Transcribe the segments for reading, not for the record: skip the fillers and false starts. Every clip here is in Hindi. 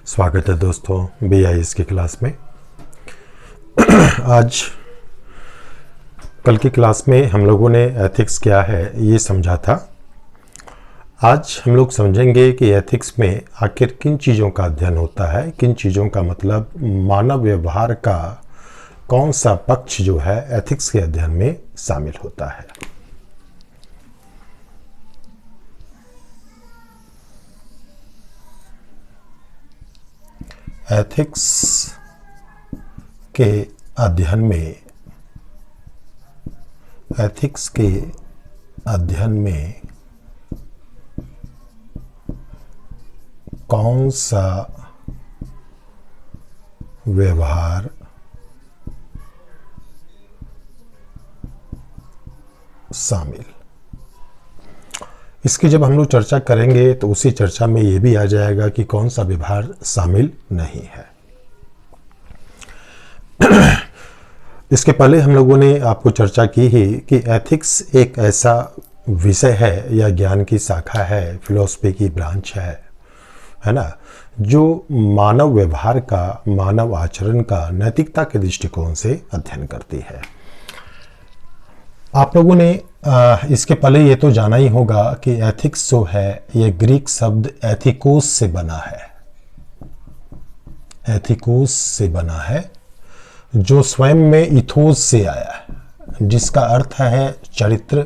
स्वागत है दोस्तों BIS की क्लास में। आज कल की क्लास में हम लोगों ने एथिक्स क्या है ये समझा था। आज हम लोग समझेंगे कि एथिक्स में आखिर किन चीज़ों का अध्ययन होता है, किन चीज़ों का मतलब मानव व्यवहार का कौन सा पक्ष जो है एथिक्स के अध्ययन में शामिल होता है। एथिक्स के अध्ययन में कौन सा व्यवहार शामिल, इसकी जब हम लोग चर्चा करेंगे तो उसी चर्चा में ये भी आ जाएगा कि कौन सा व्यवहार शामिल नहीं है। इसके पहले हम लोगों ने आपको चर्चा की ही कि एथिक्स एक ऐसा विषय है या ज्ञान की शाखा है, फिलॉसफी की ब्रांच है ना, जो मानव व्यवहार का, मानव आचरण का नैतिकता के दृष्टिकोण से अध्ययन करती है। आप लोगों ने इसके पहले ये तो जाना ही होगा कि एथिक्स जो है ये ग्रीक शब्द एथिकोस से बना है। एथिकोस से बना है जो स्वयं में इथोस से आया है, जिसका अर्थ है चरित्र,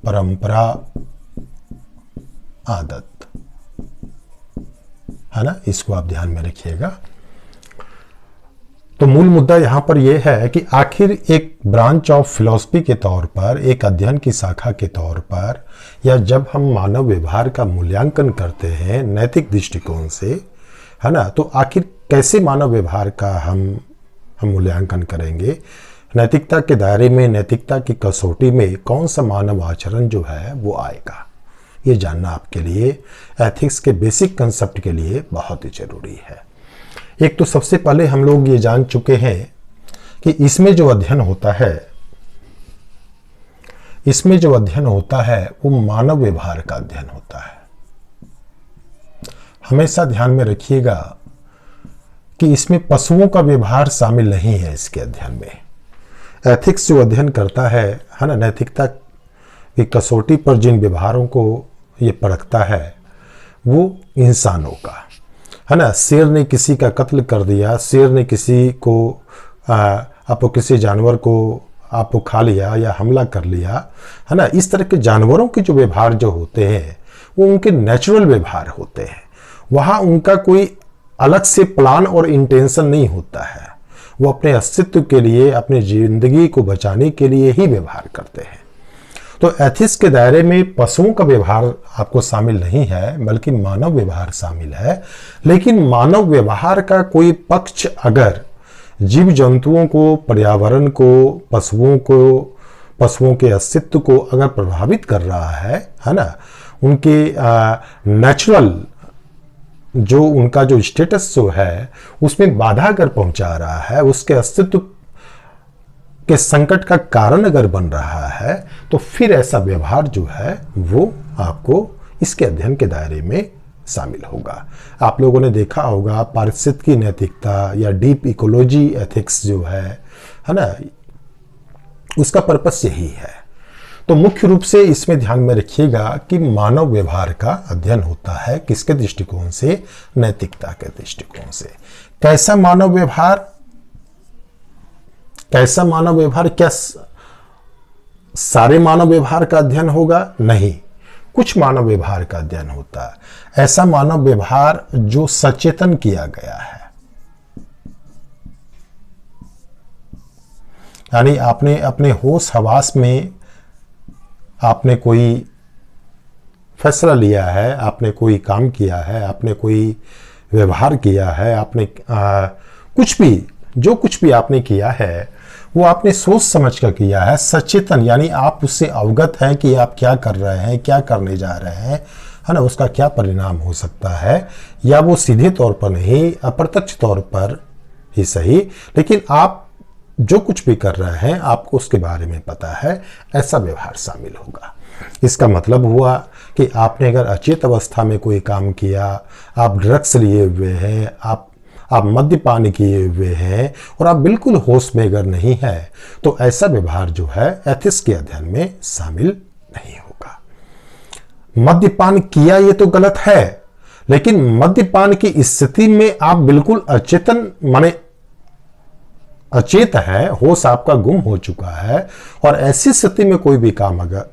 परंपरा, आदत, है ना। इसको आप ध्यान में रखिएगा। तो मूल मुद्दा यहां पर यह है कि आखिर एक ब्रांच ऑफ फिलॉसफी के तौर पर, एक अध्ययन की शाखा के तौर पर, या जब हम मानव व्यवहार का मूल्यांकन करते हैं नैतिक दृष्टिकोण से, है ना, तो आखिर कैसे मानव व्यवहार का हम मूल्यांकन करेंगे। नैतिकता के दायरे में, नैतिकता की कसौटी में कौन सा मानव आचरण जो है वो आएगा, ये जानना आपके लिए एथिक्स के बेसिक कंसेप्ट के लिए बहुत ही जरूरी है। एक तो सबसे पहले हम लोग ये जान चुके हैं कि इसमें जो अध्ययन होता है वो मानव व्यवहार का अध्ययन होता है। हमेशा ध्यान में रखिएगा कि इसमें पशुओं का व्यवहार शामिल नहीं है। इसके अध्ययन में एथिक्स जो अध्ययन करता है ना, नैतिकता की कसौटी पर जिन व्यवहारों को ये परखता है वो इंसानों का, है ना। शेर ने किसी का कत्ल कर दिया, शेर ने किसी को आपको किसी जानवर को आपको खा लिया या हमला कर लिया, है ना। इस तरह के जानवरों के जो व्यवहार जो होते हैं वो उनके नेचुरल व्यवहार होते हैं। वहाँ उनका कोई अलग से प्लान और इंटेंशन नहीं होता है। वो अपने अस्तित्व के लिए, अपनी जिंदगी को बचाने के लिए ही व्यवहार करते हैं। तो एथिक्स के दायरे में पशुओं का व्यवहार आपको शामिल नहीं है, बल्कि मानव व्यवहार शामिल है। लेकिन मानव व्यवहार का कोई पक्ष अगर जीव जंतुओं को, पर्यावरण को, पशुओं के अस्तित्व को अगर प्रभावित कर रहा है ना, उनके नेचुरल जो उनका जो स्टेटस जो है उसमें बाधा अगर पहुंचा रहा है, उसके अस्तित्व के संकट का कारण अगर बन रहा है, तो फिर ऐसा व्यवहार जो है वो आपको इसके अध्ययन के दायरे में शामिल होगा। आप लोगों ने देखा होगा पारिस्थितिकी नैतिकता या डीप इकोलॉजी एथिक्स जो है ना, उसका पर्पस यही है। तो मुख्य रूप से इसमें ध्यान में रखिएगा कि मानव व्यवहार का अध्ययन होता है किसके दृष्टिकोण से, नैतिकता के दृष्टिकोण से। कैसा मानव व्यवहार, क्या सारे मानव व्यवहार का अध्ययन होगा? नहीं, कुछ मानव व्यवहार का अध्ययन होता है। ऐसा मानव व्यवहार जो सचेतन किया गया है, यानी आपने अपने होश हवास में आपने कोई फैसला लिया है, आपने कोई काम किया है, आपने कोई व्यवहार किया है, आपने जो कुछ भी आपने किया है वो आपने सोच समझ कर किया है, सचेतन, यानी आप उससे अवगत हैं कि आप क्या कर रहे हैं, क्या करने जा रहे हैं, है ना, उसका क्या परिणाम हो सकता है। या वो सीधे तौर पर नहीं, अप्रत्यक्ष तौर पर ही सही, लेकिन आप जो कुछ भी कर रहे हैं आपको उसके बारे में पता है, ऐसा व्यवहार शामिल होगा। इसका मतलब हुआ कि आपने अगर अचेत अवस्था में कोई काम किया, आप ड्रग्स लिए हुए हैं, आप मद्यपान किए हुए हैं और आप बिल्कुल होश में अगर नहीं है, तो ऐसा व्यवहार जो है एथिक्स के अध्ययन में शामिल नहीं होगा। मद्यपान किया ये तो गलत है, लेकिन मद्यपान की स्थिति में आप बिल्कुल अचेतन माने अचेत है, होश आपका गुम हो चुका है और ऐसी स्थिति में कोई भी काम अगर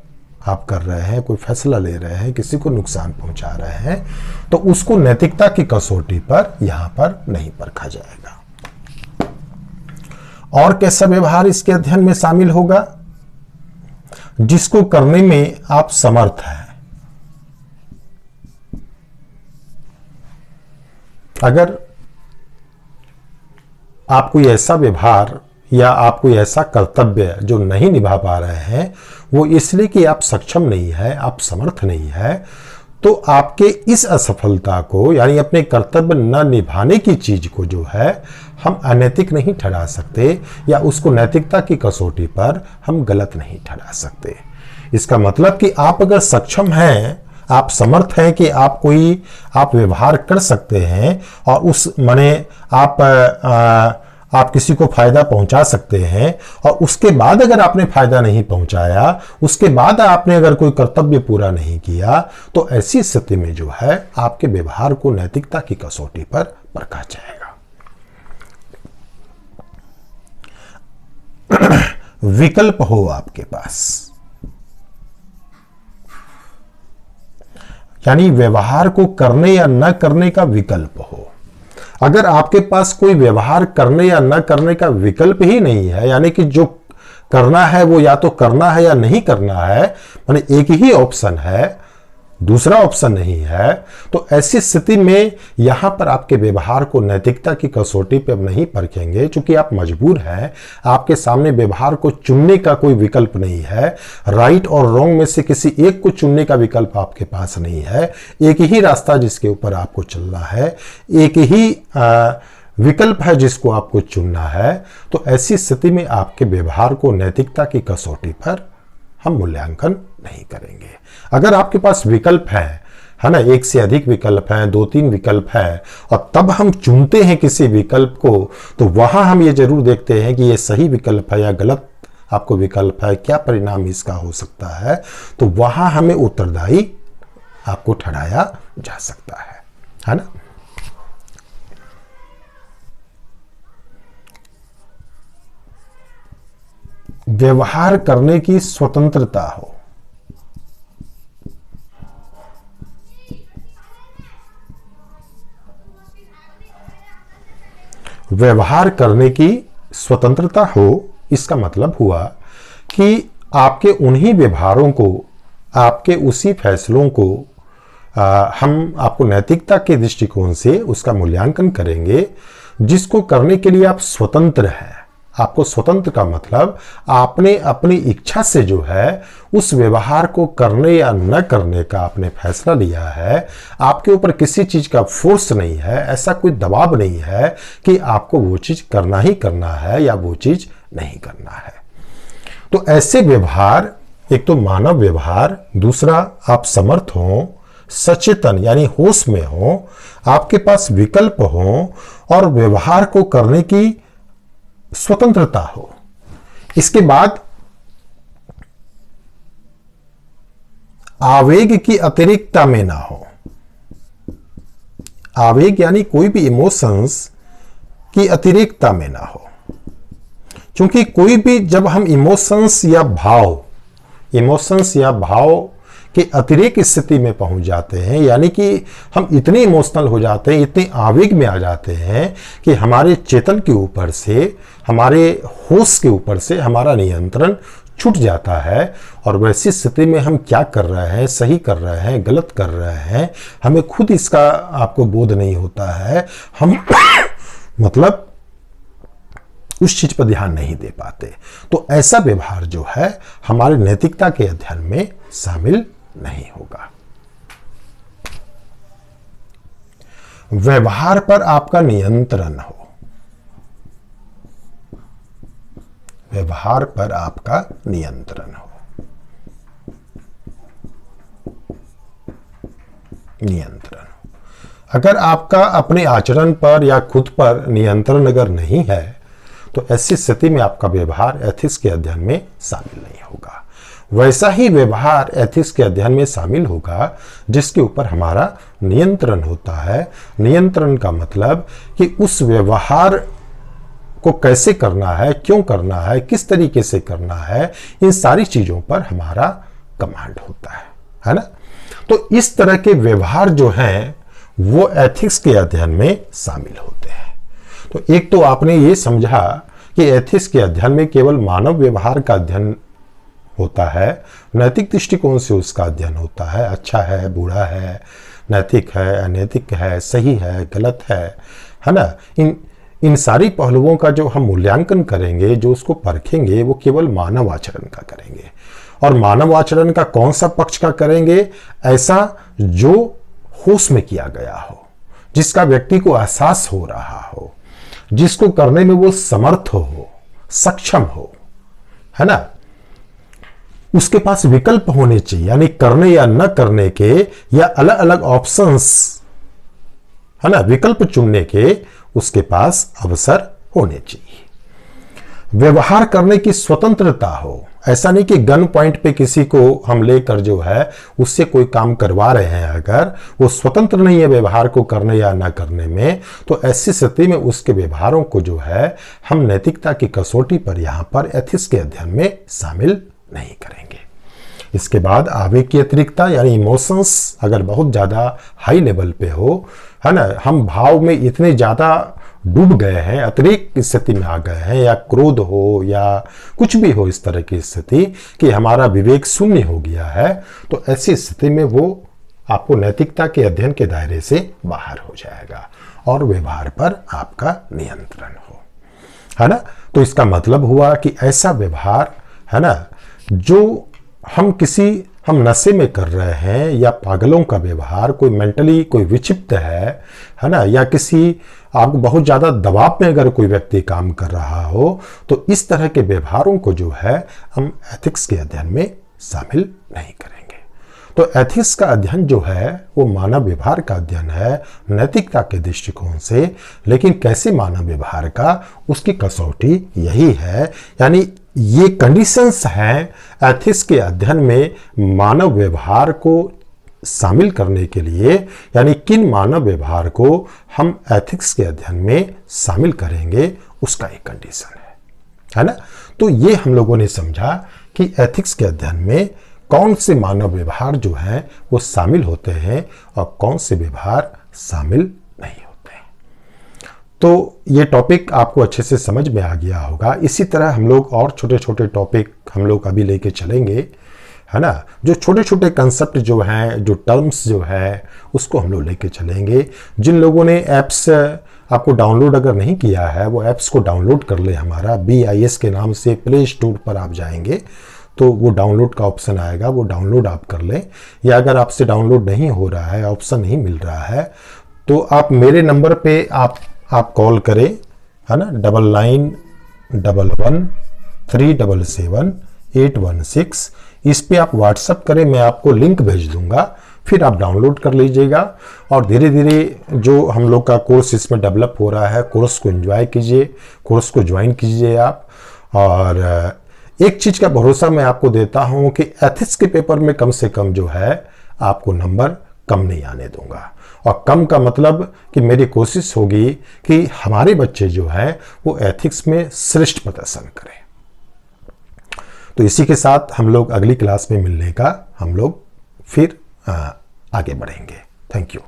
आप कर रहे हैं, कोई फैसला ले रहे हैं, किसी को नुकसान पहुंचा रहे हैं, तो उसको नैतिकता की कसौटी पर यहां पर नहीं परखा जाएगा। और कैसा व्यवहार इसके अध्ययन में शामिल होगा? जिसको करने में आप समर्थ हैं। अगर आप कोई ऐसा व्यवहार या आप कोई ऐसा कर्तव्य जो नहीं निभा पा रहे हैं, वो इसलिए कि आप सक्षम नहीं है, आप समर्थ नहीं है, तो आपके इस असफलता को यानी अपने कर्तव्य न निभाने की चीज को जो है हम अनैतिक नहीं ठहरा सकते या उसको नैतिकता की कसौटी पर हम गलत नहीं ठहरा सकते। इसका मतलब कि आप अगर सक्षम हैं, आप समर्थ हैं कि आप व्यवहार कर सकते हैं और उस माने आप किसी को फायदा पहुंचा सकते हैं और उसके बाद अगर आपने फायदा नहीं पहुंचाया, उसके बाद आपने अगर कोई कर्तव्य पूरा नहीं किया, तो ऐसी स्थिति में जो है आपके व्यवहार को नैतिकता की कसौटी पर परखा जाएगा। विकल्प हो आपके पास, यानी व्यवहार को करने या न करने का विकल्प हो। अगर आपके पास कोई व्यवहार करने या न करने का विकल्प ही नहीं है, यानी कि जो करना है वो या तो करना है या नहीं करना है, माने एक ही ऑप्शन है, दूसरा ऑप्शन नहीं है, तो ऐसी स्थिति में यहां पर आपके व्यवहार को नैतिकता की कसौटी पे नहीं परखेंगे, क्योंकि आप मजबूर हैं। आपके सामने व्यवहार को चुनने का कोई विकल्प नहीं है, राइट और रॉन्ग में से किसी एक को चुनने का विकल्प आपके पास नहीं है। एक ही रास्ता जिसके ऊपर आपको चलना है, एक ही विकल्प है जिसको आपको चुनना है। तो ऐसी स्थिति में आपके व्यवहार को नैतिकता की कसौटी पर हम मूल्यांकन नहीं करेंगे। अगर आपके पास विकल्प है ना, एक से अधिक विकल्प हैं, 2-3 विकल्प है, और तब हम चुनते हैं किसी विकल्प को, तो वहां हम ये जरूर देखते हैं कि ये सही विकल्प है या गलत आपको विकल्प है, क्या परिणाम इसका हो सकता है, तो वहां हमें उत्तरदायी आपको ठहराया जा सकता है ना। व्यवहार करने की स्वतंत्रता हो। व्यवहार करने की स्वतंत्रता हो, इसका मतलब हुआ कि आपके उन्हीं व्यवहारों को, आपके उसी फैसलों को हम आपको नैतिकता के दृष्टिकोण से उसका मूल्यांकन करेंगे जिसको करने के लिए आप स्वतंत्र हैं। आपको स्वतंत्र का मतलब आपने अपनी इच्छा से जो है उस व्यवहार को करने या न करने का आपने फैसला लिया है। आपके ऊपर किसी चीज का फोर्स नहीं है, ऐसा कोई दबाव नहीं है कि आपको वो चीज करना ही करना है या वो चीज नहीं करना है। तो ऐसे व्यवहार, एक तो मानव व्यवहार, दूसरा आप समर्थ हो, सचेतन यानी होश में हो, आपके पास विकल्प हो और व्यवहार को करने की स्वतंत्रता हो। इसके बाद आवेग की अतिरिक्तता में ना हो। आवेग यानी कोई भी इमोशंस की अतिरिक्तता में ना हो, क्योंकि कोई भी जब हम इमोशंस या भाव के अतिरेक स्थिति में पहुंच जाते हैं, यानी कि हम इतने इमोशनल हो जाते हैं, इतने आवेग में आ जाते हैं कि हमारे चेतन के ऊपर से, हमारे होश के ऊपर से हमारा नियंत्रण छूट जाता है। और वैसी स्थिति में हम क्या कर रहे हैं, सही कर रहे हैं, गलत कर रहे हैं, हमें खुद इसका आपको बोध नहीं होता है। हम मतलब उस चीज पर ध्यान नहीं दे पाते। तो ऐसा व्यवहार जो है हमारे नैतिकता के अध्ययन में शामिल नहीं होगा। व्यवहार पर आपका नियंत्रण हो। व्यवहार पर आपका नियंत्रण हो। नियंत्रण हो। अगर आपका अपने आचरण पर या खुद पर नियंत्रण अगर नहीं है तो ऐसी स्थिति में आपका व्यवहार एथिक्स के अध्ययन में शामिल नहीं होगा। वैसा ही व्यवहार एथिक्स के अध्ययन में शामिल होगा जिसके ऊपर हमारा नियंत्रण होता है। नियंत्रण का मतलब कि उस व्यवहार को कैसे करना है, क्यों करना है, किस तरीके से करना है, इन सारी चीजों पर हमारा कमांड होता है ना। तो इस तरह के व्यवहार जो हैं वो एथिक्स के अध्ययन में शामिल होते हैं। तो एक तो आपने ये समझा कि एथिक्स के अध्ययन में केवल मानव व्यवहार का अध्ययन होता है, नैतिक दृष्टिकोण से उसका अध्ययन होता है, अच्छा है, बुरा है, नैतिक है, अनैतिक है, सही है, गलत है ना। इन सारी पहलुओं का जो हम मूल्यांकन करेंगे, जो उसको परखेंगे, वो केवल मानव आचरण का करेंगे। और मानव आचरण का कौन सा पक्ष का करेंगे? ऐसा जो होश में किया गया हो, जिसका व्यक्ति को एहसास हो रहा हो, जिसको करने में वो समर्थ हो, सक्षम हो, है ना। उसके पास विकल्प होने चाहिए, यानी करने या न करने के, या अलग अलग ऑप्शंस, है ना, विकल्प चुनने के उसके पास अवसर होने चाहिए। व्यवहार करने की स्वतंत्रता हो। ऐसा नहीं कि गन पॉइंट पे किसी को हम लेकर जो है उससे कोई काम करवा रहे हैं, अगर वो स्वतंत्र नहीं है व्यवहार को करने या ना करने में, तो ऐसी स्थिति में उसके व्यवहारों को जो है हम नैतिकता की कसौटी पर यहां पर एथिक्स के अध्ययन में शामिल नहीं करेंगे। इसके बाद आवेग की अतिरिक्तता, यानी इमोशंस अगर बहुत ज्यादा हाई लेवल पे हो, है ना, हम भाव में इतने ज्यादा डूब गए हैं, अतिरिक्त स्थिति में आ गए हैं, या क्रोध हो या कुछ भी हो इस तरह की स्थिति कि हमारा विवेक शून्य हो गया है, तो ऐसी स्थिति में वो आपको नैतिकता के अध्ययन के दायरे से बाहर हो जाएगा और व्यवहार पर आपका नियंत्रण हो, है ना। तो इसका मतलब हुआ कि ऐसा व्यवहार, है ना, जो हम नशे में कर रहे हैं, या पागलों का व्यवहार, कोई मेंटली कोई विक्षिप्त है ना, या किसी आपको बहुत ज्यादा दबाव में अगर कोई व्यक्ति काम कर रहा हो, तो इस तरह के व्यवहारों को जो है हम एथिक्स के अध्ययन में शामिल नहीं करेंगे। तो एथिक्स का अध्ययन जो है वो मानव व्यवहार का अध्ययन है नैतिकता के दृष्टिकोण से, लेकिन कैसे मानव व्यवहार का, उसकी कसौटी यही है, यानी ये कंडीशंस हैं एथिक्स के अध्ययन में मानव व्यवहार को शामिल करने के लिए, यानी किन मानव व्यवहार को हम एथिक्स के अध्ययन में शामिल करेंगे, उसका एक कंडीशन है ना। तो ये हम लोगों ने समझा कि एथिक्स के अध्ययन में कौन से मानव व्यवहार जो हैं वो शामिल होते हैं और कौन से व्यवहार शामिल नहीं होते हैं। तो ये टॉपिक आपको अच्छे से समझ में आ गया होगा। इसी तरह हम लोग और छोटे छोटे टॉपिक हम लोग अभी लेके चलेंगे, है ना। जो छोटे छोटे कंसेप्ट जो हैं, जो टर्म्स जो है, उसको हम लोग लेके चलेंगे। जिन लोगों ने ऐप्स आपको डाउनलोड अगर नहीं किया है, वो ऐप्स को डाउनलोड कर ले। हमारा BIS के नाम से प्ले स्टोर पर आप जाएंगे तो वो डाउनलोड का ऑप्शन आएगा, वो डाउनलोड आप कर लें। या अगर आपसे डाउनलोड नहीं हो रहा है, ऑप्शन नहीं मिल रहा है, तो आप मेरे नंबर पे आप कॉल करें, है ना, 9911377816। इस पे आप व्हाट्सअप करें, मैं आपको लिंक भेज दूंगा, फिर आप डाउनलोड कर लीजिएगा और धीरे धीरे जो हम लोग का कोर्स इसमें डेवलप हो रहा है, कोर्स को एंजॉय कीजिए, कोर्स को ज्वाइन कीजिए आप। और एक चीज का भरोसा मैं आपको देता हूं कि एथिक्स के पेपर में कम से कम जो है आपको नंबर कम नहीं आने दूंगा। और कम का मतलब कि मेरी कोशिश होगी कि हमारे बच्चे जो हैं वो एथिक्स में श्रेष्ठ प्रदर्शन करें। तो इसी के साथ हम लोग अगली क्लास में मिलने का हम लोग फिर आगे बढ़ेंगे। Thank you.